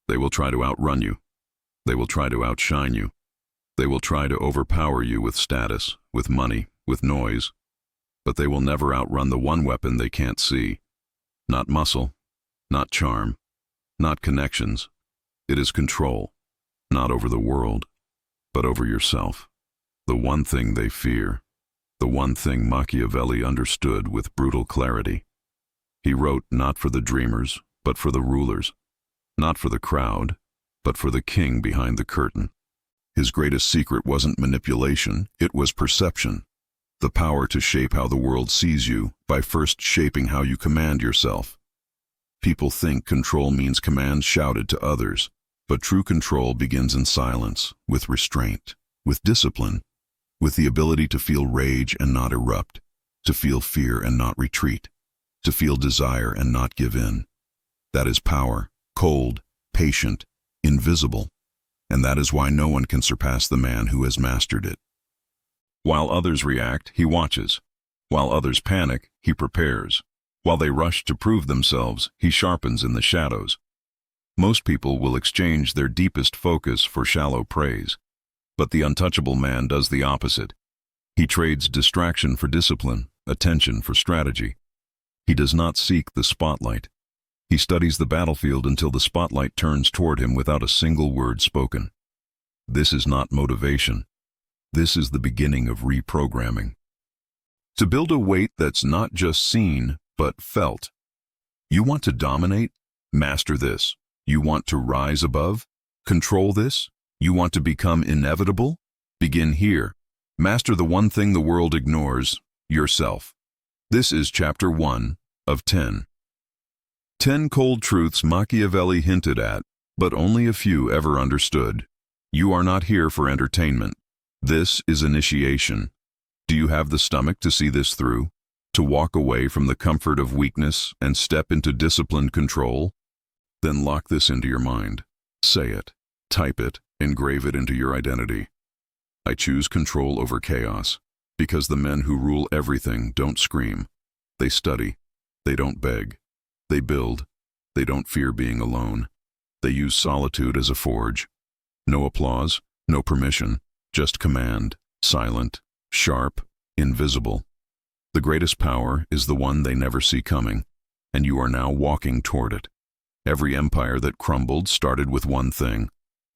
They will try to outrun you. They will try to outshine you. They will try to overpower you with status, with money, with noise. But they will never outrun the one weapon they can't see. Not muscle, not charm, not connections. It is control, not over the world, but over yourself. The one thing they fear, the one thing Machiavelli understood with brutal clarity. He wrote not for the dreamers, but for the rulers, not for the crowd, but for the king behind the curtain. His greatest secret wasn't manipulation, it was perception. The power to shape how the world sees you by first shaping how you command yourself. People think control means commands shouted to others, but true control begins in silence, with restraint, with discipline, with the ability to feel rage and not erupt, to feel fear and not retreat, to feel desire and not give in. That is power, cold, patient, invisible, and that is why no one can surpass the man who has mastered it. While others react, he watches. While others panic, he prepares. While they rush to prove themselves, he sharpens in the shadows. Most people will exchange their deepest focus for shallow praise. But the untouchable man does the opposite. He trades distraction for discipline, attention for strategy. He does not seek the spotlight. He studies the battlefield until the spotlight turns toward him without a single word spoken. This is not motivation. This is the beginning of reprogramming. To build a weight that's not just seen, but felt. You want to dominate? Master this. You want to rise above? Control this? You want to become inevitable? Begin here. Master the one thing the world ignores, yourself. This is chapter 1 of 10. 10 cold truths Machiavelli hinted at, but only a few ever understood. You are not here for entertainment. This is initiation. Do you have the stomach to see this through? To walk away from the comfort of weakness and step into disciplined control? Then lock this into your mind. Say it, type it, engrave it into your identity. I choose control over chaos, because the men who rule everything don't scream. They study. They don't beg. They build. They don't fear being alone. They use solitude as a forge. No applause, no permission, just command, silent, sharp, invisible. The greatest power is the one they never see coming, and you are now walking toward it. Every empire that crumbled started with one thing: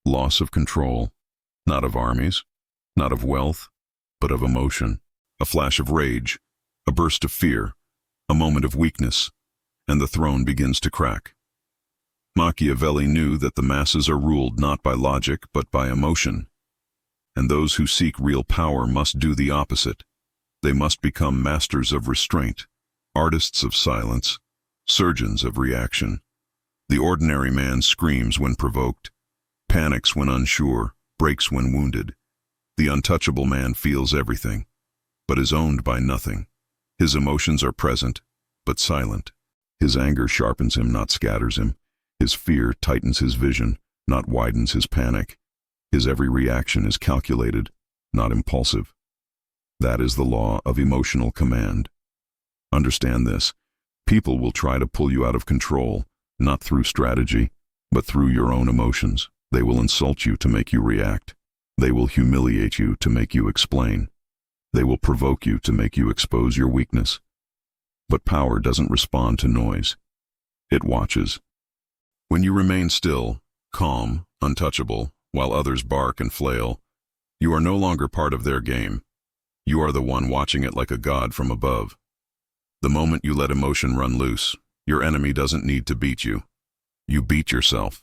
loss of control, not of armies, not of wealth, but of emotion. A flash of rage, a burst of fear, a moment of weakness, and the throne begins to crack. Machiavelli knew that the masses are ruled not by logic but by emotion, and those who seek real power must do the opposite. They must become masters of restraint, artists of silence, surgeons of reaction. The ordinary man screams when provoked, panics when unsure, breaks when wounded. The untouchable man feels everything, but is owned by nothing. His emotions are present, but silent. His anger sharpens him, not scatters him. His fear tightens his vision, not widens his panic. His every reaction is calculated, not impulsive. That is the law of emotional command. Understand this. People will try to pull you out of control, not through strategy, but through your own emotions. They will insult you to make you react. They will humiliate you to make you explain. They will provoke you to make you expose your weakness. But power doesn't respond to noise. It watches. When you remain still, calm, untouchable, while others bark and flail, you are no longer part of their game. You are the one watching it like a god from above. The moment you let emotion run loose, your enemy doesn't need to beat you. You beat yourself.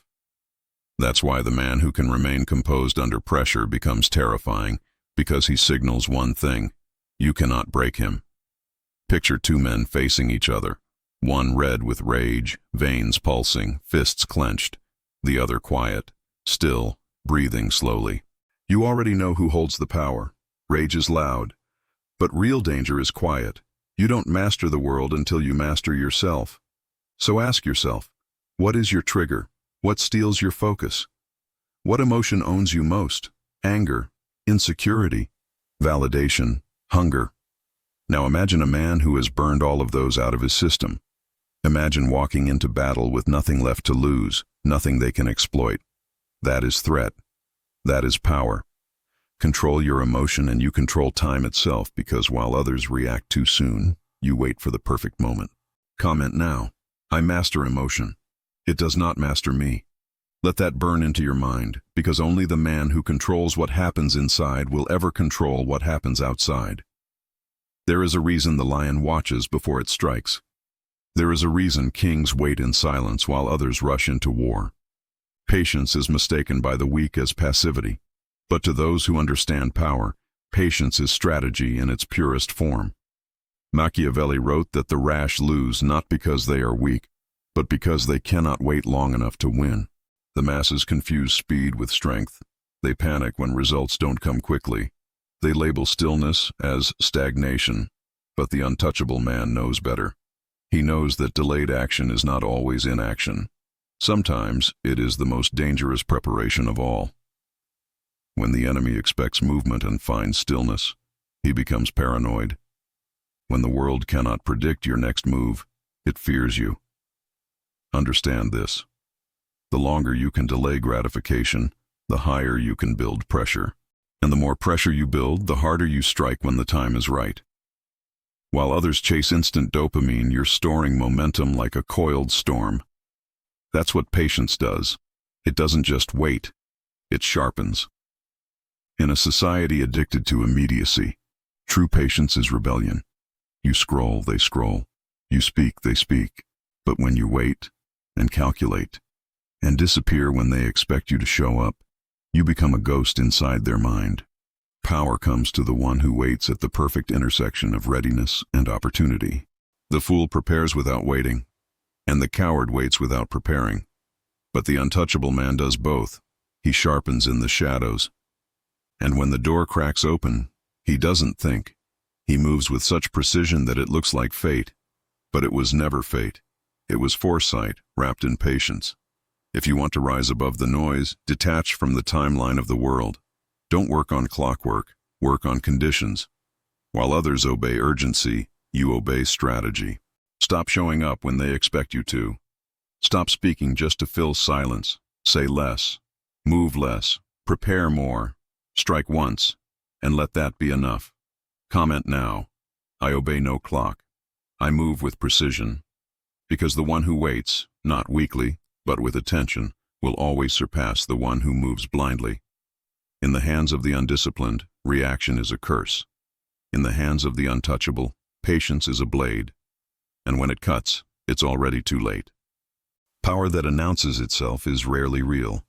That's why the man who can remain composed under pressure becomes terrifying, because he signals one thing: you cannot break him. Picture two men facing each other, one red with rage, veins pulsing, fists clenched, the other quiet, still, breathing slowly. You already know who holds the power. Rage is loud, but real danger is quiet. You don't master the world until you master yourself. So ask yourself, what is your trigger? What steals your focus? What emotion owns you most? Anger, insecurity, validation, hunger. Now imagine a man who has burned all of those out of his system. Imagine walking into battle with nothing left to lose, nothing they can exploit. That is threat. That is power. Control your emotion and you control time itself, because while others react too soon, you wait for the perfect moment. Comment now. I master emotion. It does not master me. Let that burn into your mind, because only the man who controls what happens inside will ever control what happens outside. There is a reason the lion watches before it strikes. There is a reason kings wait in silence while others rush into war. Patience is mistaken by the weak as passivity. But to those who understand power, patience is strategy in its purest form. Machiavelli wrote that the rash lose not because they are weak, but because they cannot wait long enough to win. The masses confuse speed with strength. They panic when results don't come quickly. They label stillness as stagnation, but the untouchable man knows better. He knows that delayed action is not always inaction. Sometimes it is the most dangerous preparation of all. When the enemy expects movement and finds stillness, he becomes paranoid. When the world cannot predict your next move, it fears you. Understand this. The longer you can delay gratification, the higher you can build pressure. And the more pressure you build, the harder you strike when the time is right. While others chase instant dopamine, you're storing momentum like a coiled storm. That's what patience does. It doesn't just wait, it sharpens. In a society addicted to immediacy, true patience is rebellion. You scroll, they scroll. You speak, they speak. But when you wait and calculate and disappear when they expect you to show up, you become a ghost inside their mind. Power comes to the one who waits at the perfect intersection of readiness and opportunity. The fool prepares without waiting, and the coward waits without preparing. But the untouchable man does both. He sharpens in the shadows. And when the door cracks open, he doesn't think. He moves with such precision that it looks like fate. But it was never fate. It was foresight wrapped in patience. If you want to rise above the noise, detach from the timeline of the world. Don't work on clockwork, work on conditions. While others obey urgency, you obey strategy. Stop showing up when they expect you to. Stop speaking just to fill silence. Say less. Move less. Prepare more. Strike once, and let that be enough. Comment now. I obey no clock. I move with precision. Because the one who waits, not weakly, but with attention, will always surpass the one who moves blindly. In the hands of the undisciplined, reaction is a curse. In the hands of the untouchable, patience is a blade. And when it cuts, it's already too late. Power that announces itself is rarely real.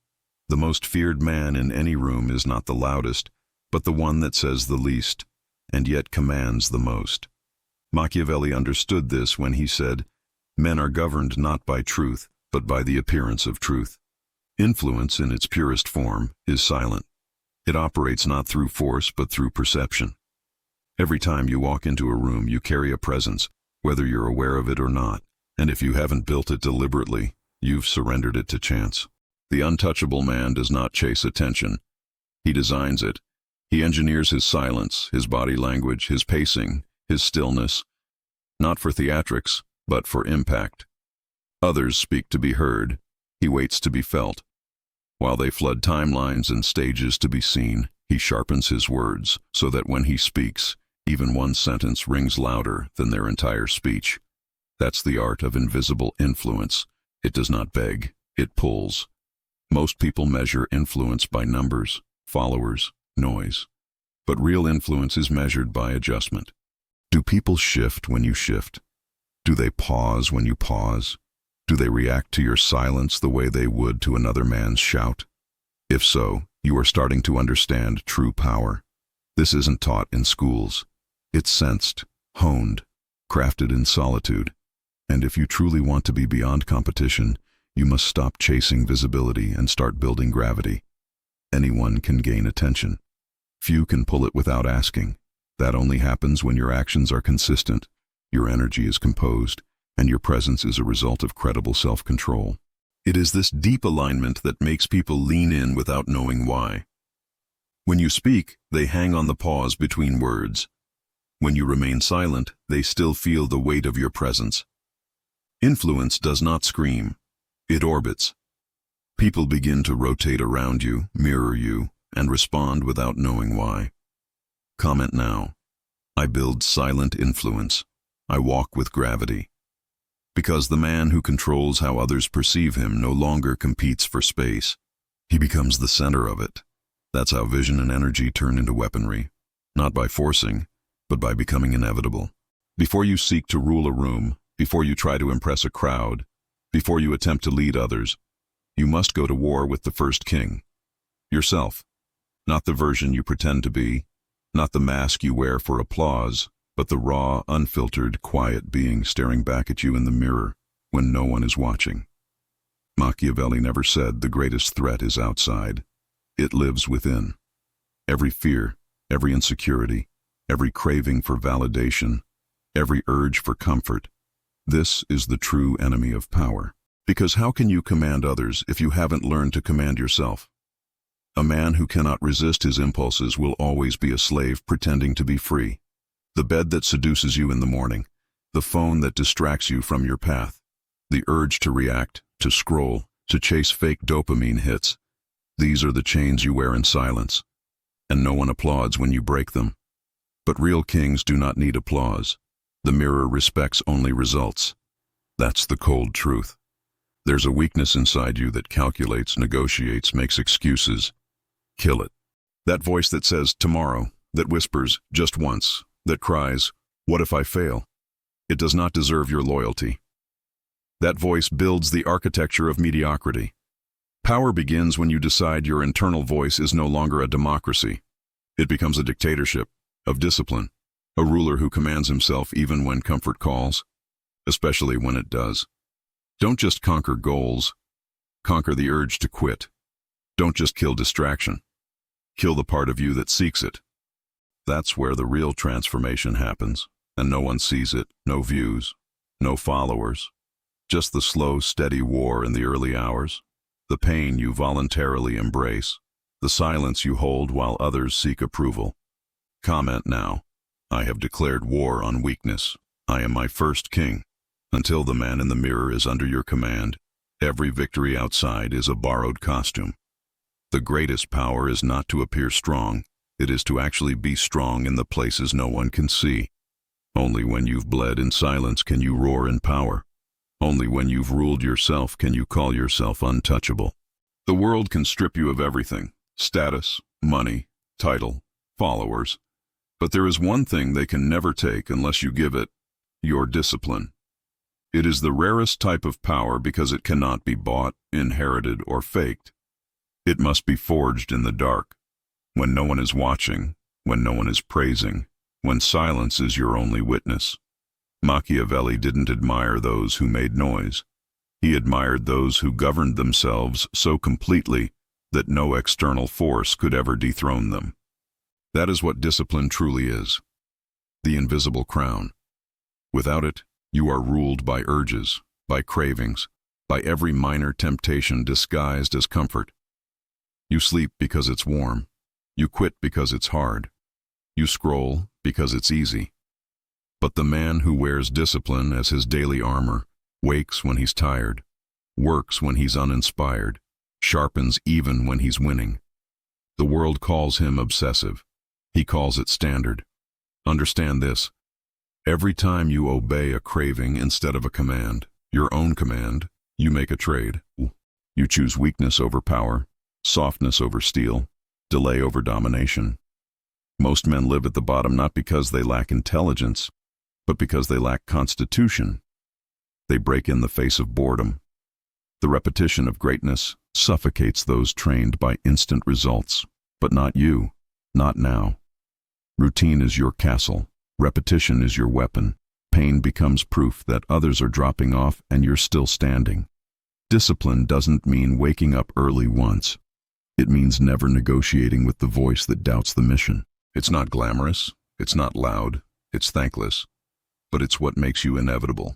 The most feared man in any room is not the loudest, but the one that says the least, and yet commands the most. Machiavelli understood this when he said, "Men are governed not by truth, but by the appearance of truth." Influence, in its purest form, is silent. It operates not through force, but through perception. Every time you walk into a room, you carry a presence, whether you're aware of it or not, and if you haven't built it deliberately, you've surrendered it to chance. The untouchable man does not chase attention. He designs it. He engineers his silence, his body language, his pacing, his stillness, not for theatrics, but for impact. Others speak to be heard. He waits to be felt. While they flood timelines and stages to be seen, he sharpens his words so that when he speaks, even one sentence rings louder than their entire speech. That's the art of invisible influence. It does not beg, it pulls. Most people measure influence by numbers, followers, noise. But real influence is measured by adjustment. Do people shift when you shift? Do they pause when you pause? Do they react to your silence the way they would to another man's shout? If so, you are starting to understand true power. This isn't taught in schools. It's sensed, honed, crafted in solitude. And if you truly want to be beyond competition, you must stop chasing visibility and start building gravity. Anyone can gain attention. Few can pull it without asking. That only happens when your actions are consistent, your energy is composed, and your presence is a result of credible self-control. It is this deep alignment that makes people lean in without knowing why. When you speak, they hang on the pause between words. When you remain silent, they still feel the weight of your presence. Influence does not scream. It orbits. People begin to rotate around you, mirror you, and respond without knowing why. Comment now. I build silent influence. I walk with gravity. Because the man who controls how others perceive him no longer competes for space. He becomes the center of it. That's how vision and energy turn into weaponry. Not by forcing, but by becoming inevitable. Before you seek to rule a room, before you try to impress a crowd, before you attempt to lead others, you must go to war with the first king. Yourself. Not the version you pretend to be, not the mask you wear for applause, but the raw, unfiltered, quiet being staring back at you in the mirror when no one is watching. Machiavelli never said the greatest threat is outside. It lives within. Every fear, every insecurity, every craving for validation, every urge for comfort. This is the true enemy of power. Because how can you command others if you haven't learned to command yourself? A man who cannot resist his impulses will always be a slave pretending to be free. The bed that seduces you in the morning, the phone that distracts you from your path, the urge to react, to scroll, to chase fake dopamine hits. These are the chains you wear in silence, and no one applauds when you break them. But real kings do not need applause. The mirror respects only results. That's the cold truth. There's a weakness inside you that calculates, negotiates, makes excuses. Kill it. That voice that says, tomorrow, that whispers, just once, that cries, what if I fail? It does not deserve your loyalty. That voice builds the architecture of mediocrity. Power begins when you decide your internal voice is no longer a democracy. It becomes a dictatorship of discipline, a ruler who commands himself even when comfort calls, especially when it does. Don't just conquer goals, conquer the urge to quit. Don't just kill distraction. Kill the part of you that seeks it. That's where the real transformation happens, and no one sees it, no views, no followers. Just the slow, steady war in the early hours, the pain you voluntarily embrace, the silence you hold while others seek approval. Comment now. I have declared war on weakness. I am my first king. Until the man in the mirror is under your command, every victory outside is a borrowed costume. The greatest power is not to appear strong, it is to actually be strong in the places no one can see. Only when you've bled in silence can you roar in power. Only when you've ruled yourself can you call yourself untouchable. The world can strip you of everything, status, money, title, followers. But there is one thing they can never take unless you give it, your discipline. It is the rarest type of power because it cannot be bought, inherited, or faked. It must be forged in the dark, when no one is watching, when no one is praising, when silence is your only witness. Machiavelli didn't admire those who made noise. He admired those who governed themselves so completely that no external force could ever dethrone them. That is what discipline truly is, the invisible crown. Without it, you are ruled by urges, by cravings, by every minor temptation disguised as comfort. You sleep because it's warm. You quit because it's hard. You scroll because it's easy. But the man who wears discipline as his daily armor wakes when he's tired, works when he's uninspired, sharpens even when he's winning. The world calls him obsessive. He calls it standard. Understand this. Every time you obey a craving instead of a command, your own command, you make a trade. You choose weakness over power, softness over steel, delay over domination. Most men live at the bottom not because they lack intelligence, but because they lack constitution. They break in the face of boredom. The repetition of greatness suffocates those trained by instant results, but not you, not now. Routine is your castle. Repetition is your weapon. Pain becomes proof that others are dropping off and you're still standing. Discipline doesn't mean waking up early once. It means never negotiating with the voice that doubts the mission. It's not glamorous, it's not loud, it's thankless, but it's what makes you inevitable.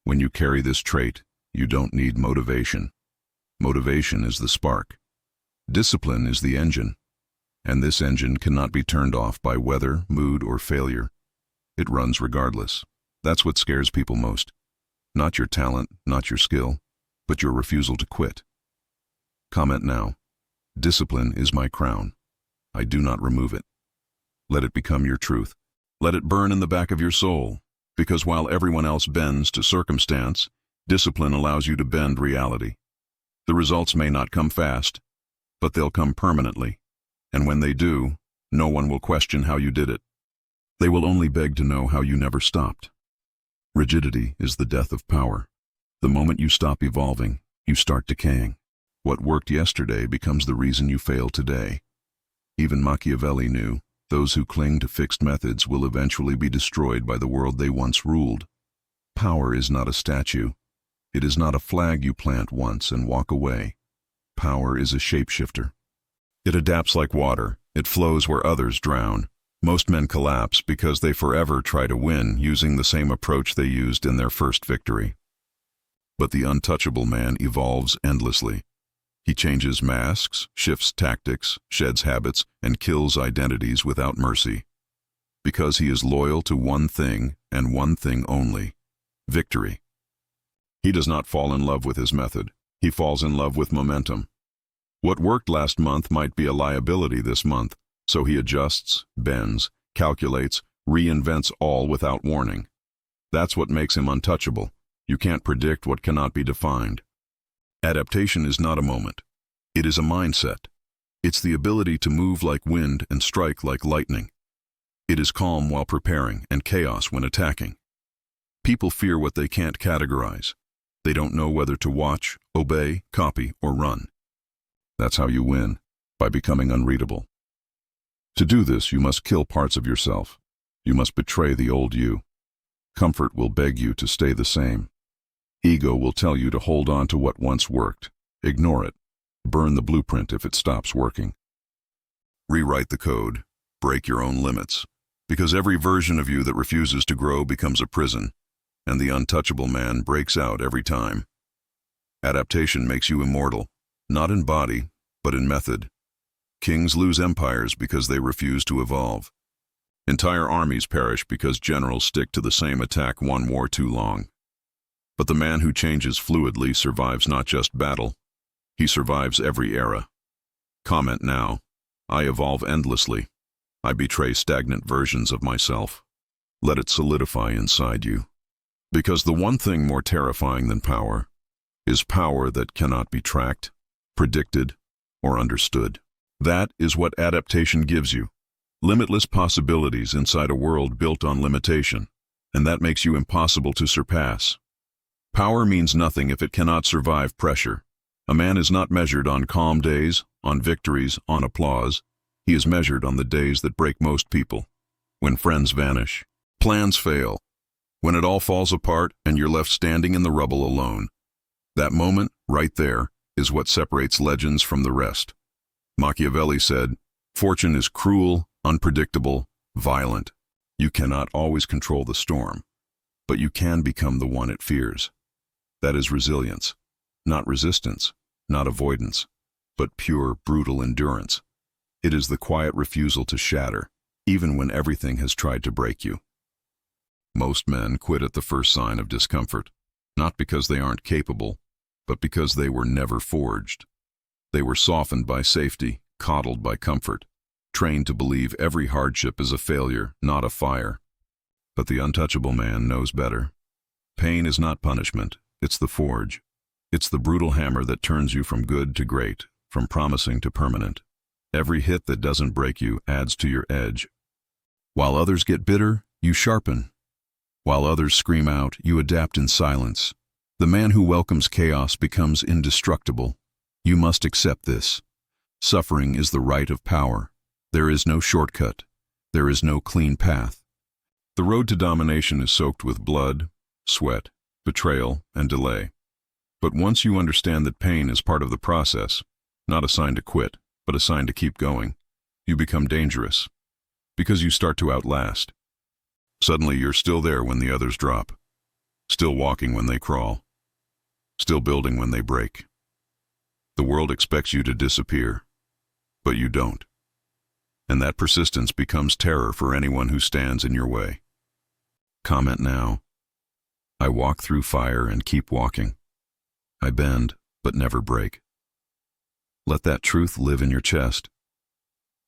When you carry this trait, you don't need motivation. Motivation is the spark. Discipline is the engine, and this engine cannot be turned off by weather, mood, or failure. It runs regardless. That's what scares people most. Not your talent, not your skill, but your refusal to quit. Comment now. Discipline is my crown. I do not remove it. Let it become your truth. Let it burn in the back of your soul, because while everyone else bends to circumstance, discipline allows you to bend reality. The results may not come fast, but they'll come permanently, and when they do, no one will question how you did it. They will only beg to know how you never stopped. Rigidity is the death of power. The moment you stop evolving, you start decaying. What worked yesterday becomes the reason you fail today. Even Machiavelli knew those who cling to fixed methods will eventually be destroyed by the world they once ruled. Power is not a statue. It is not a flag you plant once and walk away. Power is a shapeshifter. It adapts like water. It flows where others drown. Most men collapse because they forever try to win using the same approach they used in their first victory. But the untouchable man evolves endlessly. He changes masks, shifts tactics, sheds habits, and kills identities without mercy. Because he is loyal to one thing and one thing only: victory. He does not fall in love with his method. He falls in love with momentum. What worked last month might be a liability this month, so he adjusts, bends, calculates, reinvents all without warning. That's what makes him untouchable. You can't predict what cannot be defined. Adaptation is not a moment. It is a mindset. It's the ability to move like wind and strike like lightning. It is calm while preparing and chaos when attacking. People fear what they can't categorize. They don't know whether to watch, obey, copy, or run. That's how you win, by becoming unreadable. To do this, you must kill parts of yourself. You must betray the old you. Comfort will beg you to stay the same. Ego will tell you to hold on to what once worked. Ignore it. Burn the blueprint if it stops working. Rewrite the code. Break your own limits. Because every version of you that refuses to grow becomes a prison, and the untouchable man breaks out every time. Adaptation makes you immortal, not in body, but in method. Kings lose empires because they refuse to evolve. Entire armies perish because generals stick to the same attack one war too long. But the man who changes fluidly survives not just battle, he survives every era. Comment now. I evolve endlessly. I betray stagnant versions of myself. Let it solidify inside you. Because the one thing more terrifying than power is power that cannot be tracked, predicted, or understood. That is what adaptation gives you. Limitless possibilities inside a world built on limitation, and that makes you impossible to surpass. Power means nothing if it cannot survive pressure. A man is not measured on calm days, on victories, on applause. He is measured on the days that break most people. When friends vanish, plans fail, when it all falls apart and you're left standing in the rubble alone. That moment, right there, is what separates legends from the rest. Machiavelli said, "Fortune is cruel, unpredictable, violent. You cannot always control the storm, but you can become the one it fears." That is resilience, not resistance, not avoidance, but pure, brutal endurance. It is the quiet refusal to shatter, even when everything has tried to break you. Most men quit at the first sign of discomfort, not because they aren't capable, but because they were never forged. They were softened by safety, coddled by comfort, trained to believe every hardship is a failure, not a fire. But the untouchable man knows better. Pain is not punishment, it's the forge. It's the brutal hammer that turns you from good to great, from promising to permanent. Every hit that doesn't break you adds to your edge. While others get bitter, you sharpen. While others scream out, you adapt in silence. The man who welcomes chaos becomes indestructible. You must accept this. Suffering is the right of power. There is no shortcut. There is no clean path. The road to domination is soaked with blood, sweat, betrayal, and delay. But once you understand that pain is part of the process, not a sign to quit, but a sign to keep going, you become dangerous, because you start to outlast. Suddenly you're still there when the others drop, still walking when they crawl, still building when they break. The world expects you to disappear, but you don't. And that persistence becomes terror for anyone who stands in your way. Comment now. I walk through fire and keep walking. I bend, but never break. Let that truth live in your chest,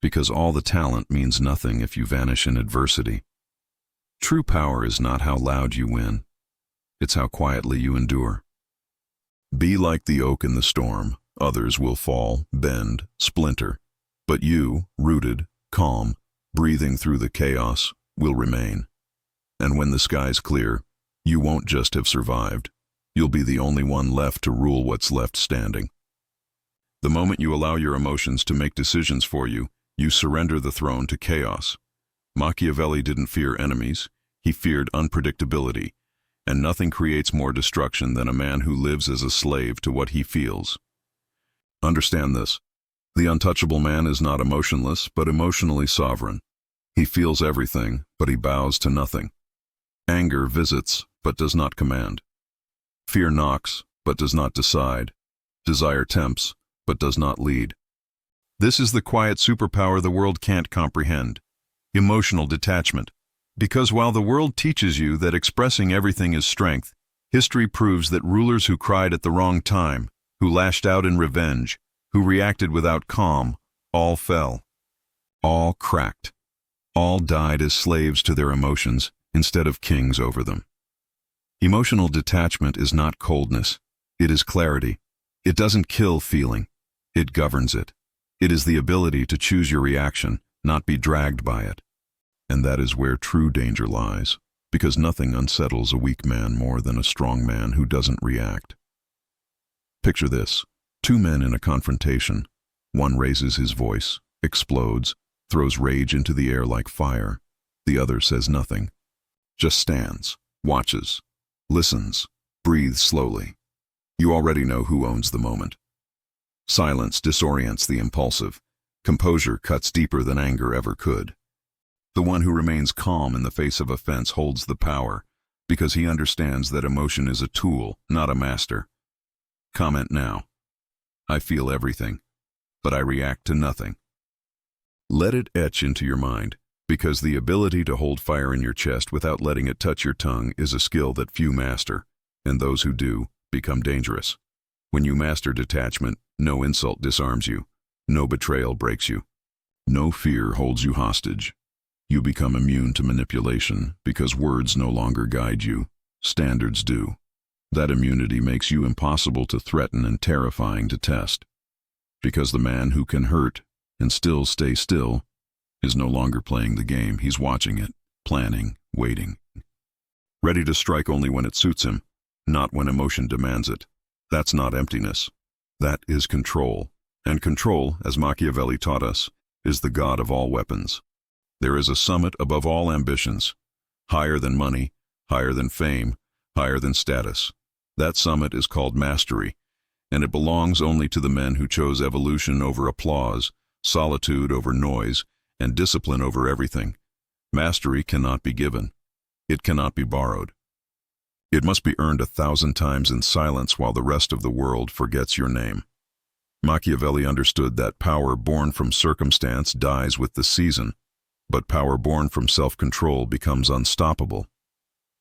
because all the talent means nothing if you vanish in adversity. True power is not how loud you win, it's how quietly you endure. Be like the oak in the storm. Others will fall, bend, splinter, but you, rooted, calm, breathing through the chaos, will remain. And when the skies clear, you won't just have survived. You'll be the only one left to rule what's left standing. The moment you allow your emotions to make decisions for you, you surrender the throne to chaos. Machiavelli didn't fear enemies, he feared unpredictability, and nothing creates more destruction than a man who lives as a slave to what he feels. Understand this. The untouchable man is not emotionless, but emotionally sovereign. He feels everything, but he bows to nothing. Anger visits, but does not command. Fear knocks, but does not decide. Desire tempts, but does not lead. This is the quiet superpower the world can't comprehend. Emotional detachment. Because while the world teaches you that expressing everything is strength, history proves that rulers who cried at the wrong time, who lashed out in revenge, who reacted without calm, all fell. All cracked. All died as slaves to their emotions instead of kings over them. Emotional detachment is not coldness. It is clarity. It doesn't kill feeling. It governs it. It is the ability to choose your reaction, not be dragged by it. And that is where true danger lies, because nothing unsettles a weak man more than a strong man who doesn't react. Picture this. Two men in a confrontation. One raises his voice, explodes, throws rage into the air like fire. The other says nothing. Just stands, watches, listens, breathes slowly. You already know who owns the moment. Silence disorients the impulsive. Composure cuts deeper than anger ever could. The one who remains calm in the face of offense holds the power, because he understands that emotion is a tool, not a master. Comment now. I feel everything, but I react to nothing. Let it etch into your mind, because the ability to hold fire in your chest without letting it touch your tongue is a skill that few master, and those who do become dangerous. When you master detachment, no insult disarms you, no betrayal breaks you, no fear holds you hostage. You become immune to manipulation because words no longer guide you, standards do. That immunity makes you impossible to threaten and terrifying to test. Because the man who can hurt and still stay still is no longer playing the game, he's watching it, planning, waiting. Ready to strike only when it suits him, not when emotion demands it. That's not emptiness. That is control. And control, as Machiavelli taught us, is the god of all weapons. There is a summit above all ambitions, higher than money, higher than fame, higher than status. That summit is called mastery, and it belongs only to the men who chose evolution over applause, solitude over noise, and discipline over everything. Mastery cannot be given. It cannot be borrowed. It must be earned 1,000 times in silence while the rest of the world forgets your name. Machiavelli understood that power born from circumstance dies with the season, but power born from self-control becomes unstoppable.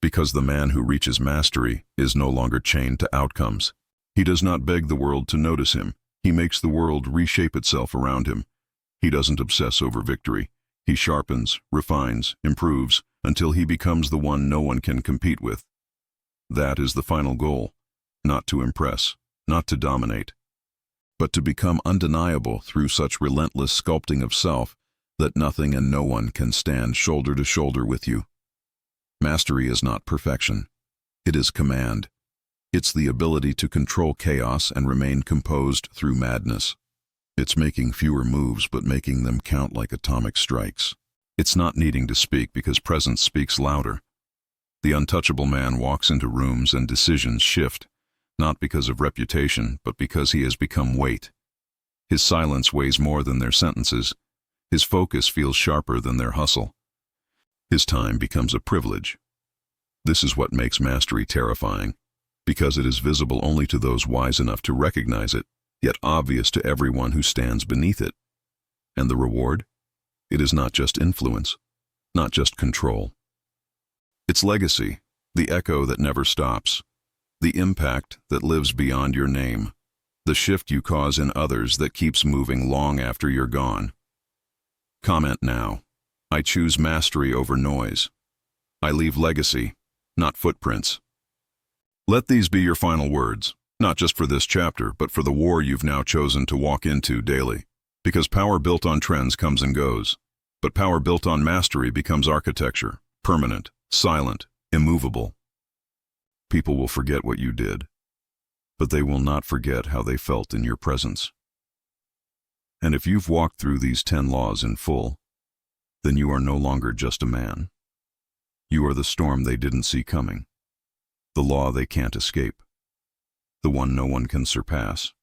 Because the man who reaches mastery is no longer chained to outcomes. He does not beg the world to notice him. He makes the world reshape itself around him. He doesn't obsess over victory. He sharpens, refines, improves, until he becomes the one no one can compete with. That is the final goal. Not to impress, not to dominate, but to become undeniable through such relentless sculpting of self that nothing and no one can stand shoulder to shoulder with you. Mastery is not perfection. It is command. It's the ability to control chaos and remain composed through madness. It's making fewer moves but making them count like atomic strikes. It's not needing to speak because presence speaks louder. The untouchable man walks into rooms and decisions shift, not because of reputation, but because he has become weight. His silence weighs more than their sentences. His focus feels sharper than their hustle. His time becomes a privilege. This is what makes mastery terrifying, because it is visible only to those wise enough to recognize it, yet obvious to everyone who stands beneath it. And the reward? It is not just influence, not just control. It's legacy, the echo that never stops, the impact that lives beyond your name, the shift you cause in others that keeps moving long after you're gone. Comment now. I choose mastery over noise. I leave legacy, not footprints. Let these be your final words, not just for this chapter, but for the war you've now chosen to walk into daily. Because power built on trends comes and goes, but power built on mastery becomes architecture, permanent, silent, immovable. People will forget what you did, but they will not forget how they felt in your presence. And if you've walked through these 10 laws in full, then you are no longer just a man. You are the storm they didn't see coming, the law they can't escape, the one no one can surpass.